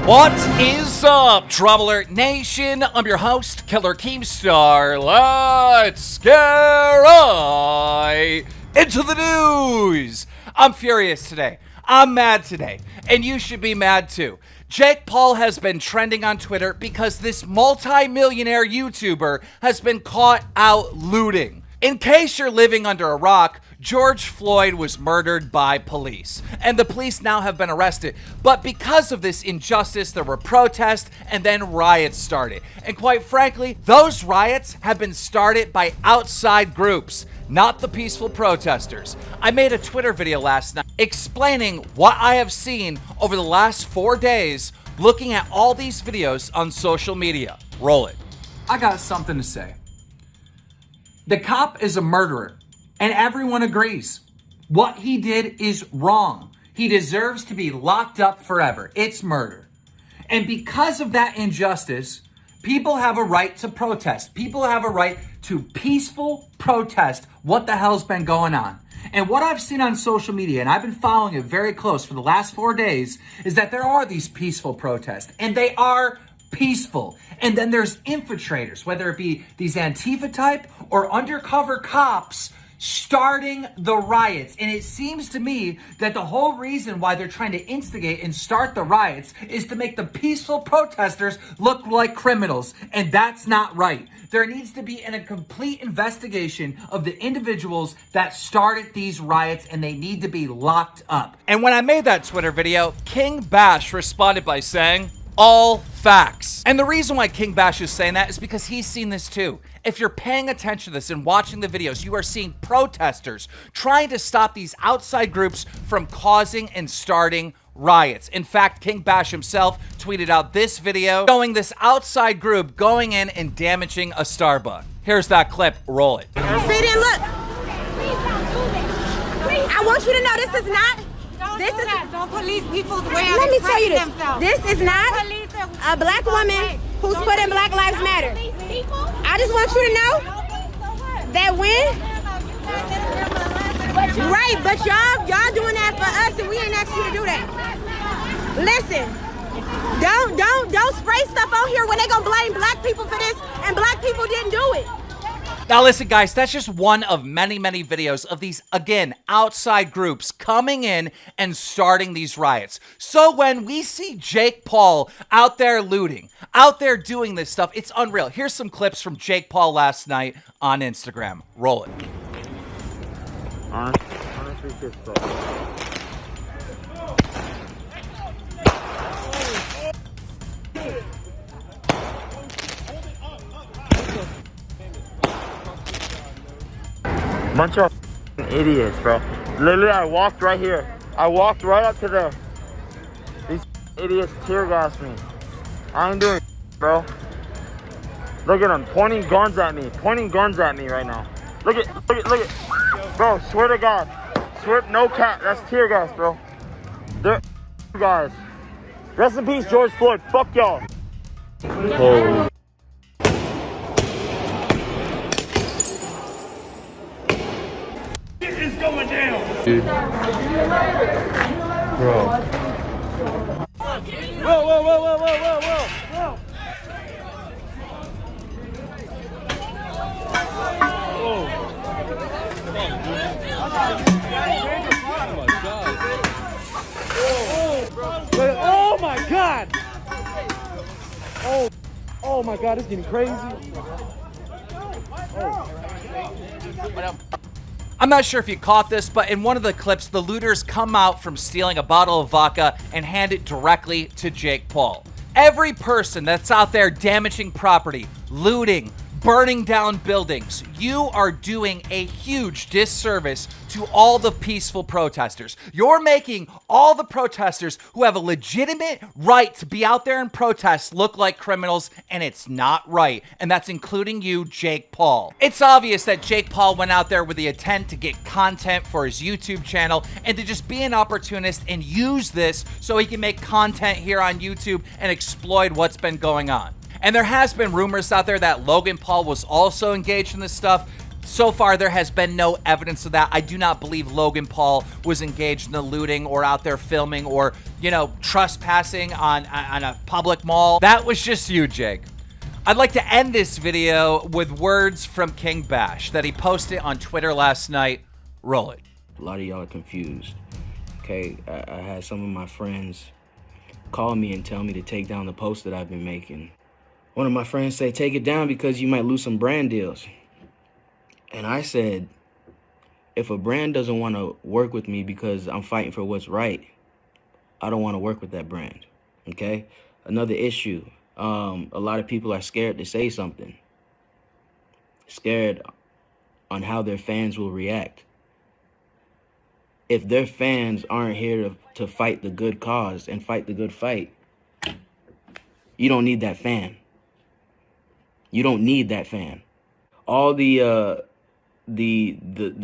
What is up, Trouble Alert Nation? I'm your host, Killer Keemstar. Let's get right into the news. I'm furious today. I'm mad today. And you should be mad too. Jake Paul has been trending on Twitter because this multi-millionaire YouTuber has been caught out looting. In case you're living under a rock, George Floyd was murdered by police, and the police now have been arrested. But because of this injustice, there were protests, and then riots started. And quite frankly, those riots have been started by outside groups, not the peaceful protesters. I made a Twitter video last night explaining what I have seen over the last 4 days looking at all these videos on social media. Roll it. I got something to say. The cop is a murderer, and everyone agrees. What he did is wrong. He deserves to be locked up forever. It's murder. And because of that injustice, people have a right to protest. People have a right to peaceful protest what the hell's been going on. And what I've seen on social media, and I've been following it very close for the last 4 days, is that there are these peaceful protests, and they are peaceful. And then there's infiltrators, whether it be these Antifa type or undercover cops starting the riots. And it seems to me that the whole reason why they're trying to instigate and start the riots is to make the peaceful protesters look like criminals. And that's not right. There needs to be a complete investigation of the individuals that started these riots, and they need to be locked up. And when I made that Twitter video, King Bash responded by saying, all facts. And the reason why King Bash is saying that is because he's seen this too. If you're paying attention to this and watching the videos, you are seeing protesters trying to stop these outside groups from causing and starting riots. In fact, King Bash himself tweeted out this video showing this outside group going in and damaging a Starbucks. Here's that clip. Roll it. See, then look. I want you to know this is not. Don't police people's way Let me tell you this. themselves. This is not a black woman who's put in Black Lives Matter. I just want you to know that right, but y'all doing that for us, and we ain't asked you to do that. Listen, don't spray stuff on here when they gonna blame black people for this, and black people didn't do it. Now listen guys, that's just one of many, many videos of these, again, outside groups coming in and starting these riots. So when we see Jake Paul out there looting, out there doing this stuff, it's unreal. Here's some clips from Jake Paul last night on Instagram. Roll it. Bunch of idiots, bro. Literally, I walked right here. I walked right up to there. These idiots tear gassed me. I ain't doing bro. Look at them pointing guns at me. Pointing guns at me right now. Look at. Bro, swear to God. No cap. That's tear gas, bro. They're guys. Rest in peace, George Floyd. Fuck y'all. Holy. Going down. Dude. Bro. Whoa. Oh my God. Oh my God, it's getting crazy. I'm not sure if you caught this, but in one of the clips, the looters come out from stealing a bottle of vodka and hand it directly to Jake Paul. Every person that's out there damaging property, looting, burning down buildings, you are doing a huge disservice to all the peaceful protesters. You're making all the protesters who have a legitimate right to be out there and protest look like criminals, and it's not right. And that's including you, Jake Paul. It's obvious that Jake Paul went out there with the intent to get content for his YouTube channel and to just be an opportunist and use this so he can make content here on YouTube and exploit what's been going on. And there has been rumors out there that Logan Paul was also engaged in this stuff. So far, there has been no evidence of that. I do not believe Logan Paul was engaged in the looting or out there filming or, you know, trespassing on a public mall. That was just you, Jake. I'd like to end this video with words from King Bash that he posted on Twitter last night. Roll it. A lot of y'all are confused. Okay, I had some of my friends call me and tell me to take down the post that I've been making. One of my friends said, take it down because you might lose some brand deals. And I said, if a brand doesn't want to work with me because I'm fighting for what's right, I don't want to work with that brand, okay? Another issue, a lot of people are scared to say something. Scared on how their fans will react. If their fans aren't here to fight the good cause and fight the good fight, you don't need that fan. You don't need that fan. All the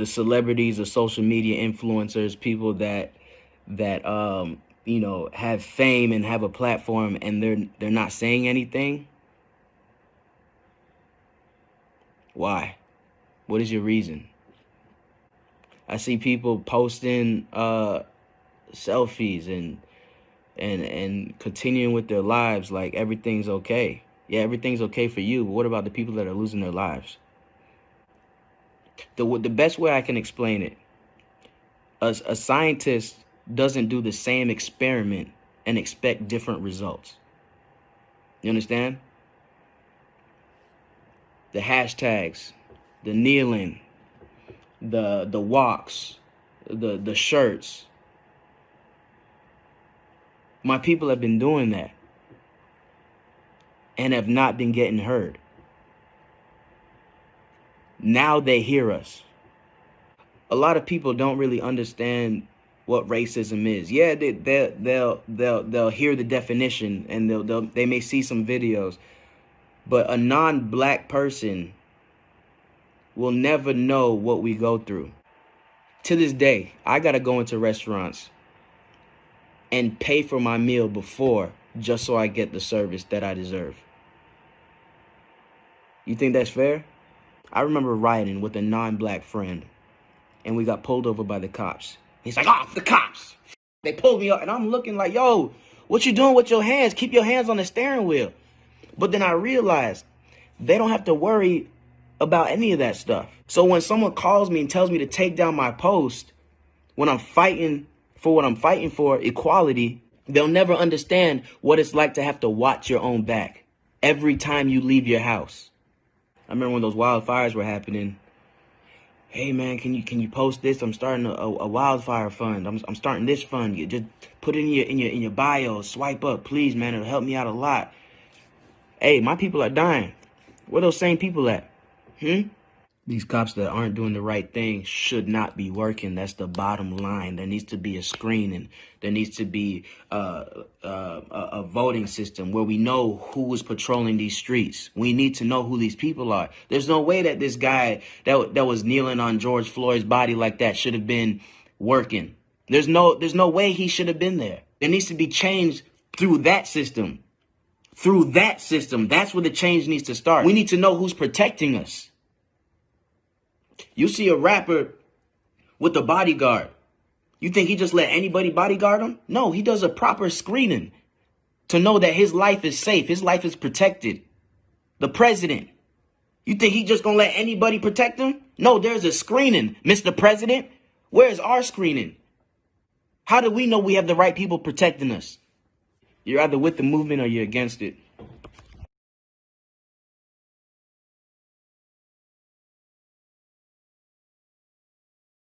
celebrities, the social media influencers, people that you know, have fame and have a platform and they're not saying anything. Why? What is your reason? I see people posting selfies and continuing with their lives like everything's okay. Yeah, everything's okay for you, but what about the people that are losing their lives? The best way I can explain it, a scientist doesn't do the same experiment and expect different results. You understand? The hashtags, the kneeling, the walks, the shirts. My people have been doing that and have not been getting heard. Now they hear us. A lot of people don't really understand what racism is. Yeah, they'll hear the definition and they may see some videos, but a non-black person will never know what we go through. To this day, I gotta go into restaurants and pay for my meal before just so I get the service that I deserve. You think that's fair? I remember riding with a non-black friend and we got pulled over by the cops. He's like, oh, the cops. They pulled me up and I'm looking like, yo, what you doing with your hands? Keep your hands on the steering wheel. But then I realized they don't have to worry about any of that stuff. So when someone calls me and tells me to take down my post, when I'm fighting for what I'm fighting for, equality, they'll never understand what it's like to have to watch your own back every time you leave your house. I remember when those wildfires were happening. Hey man, can you post this? I'm starting a wildfire fund. I'm starting this fund. You just put it in your bio. Swipe up, please, man. It'll help me out a lot. Hey, my people are dying. Where those same people at? These cops that aren't doing the right thing should not be working. That's the bottom line. There needs to be a screening. There needs to be a voting system where we know who is patrolling these streets. We need to know who these people are. There's no way that this guy that was kneeling on George Floyd's body like that should have been working. There's no way he should have been there. There needs to be change through that system. Through that system. That's where the change needs to start. We need to know who's protecting us. You see a rapper with a bodyguard. You think he just let anybody bodyguard him? No, he does a proper screening to know that his life is safe. His life is protected. The president. You think he just gonna let anybody protect him? No, there's a screening, Mr. President. Where's our screening? How do we know we have the right people protecting us? You're either with the movement or you're against it.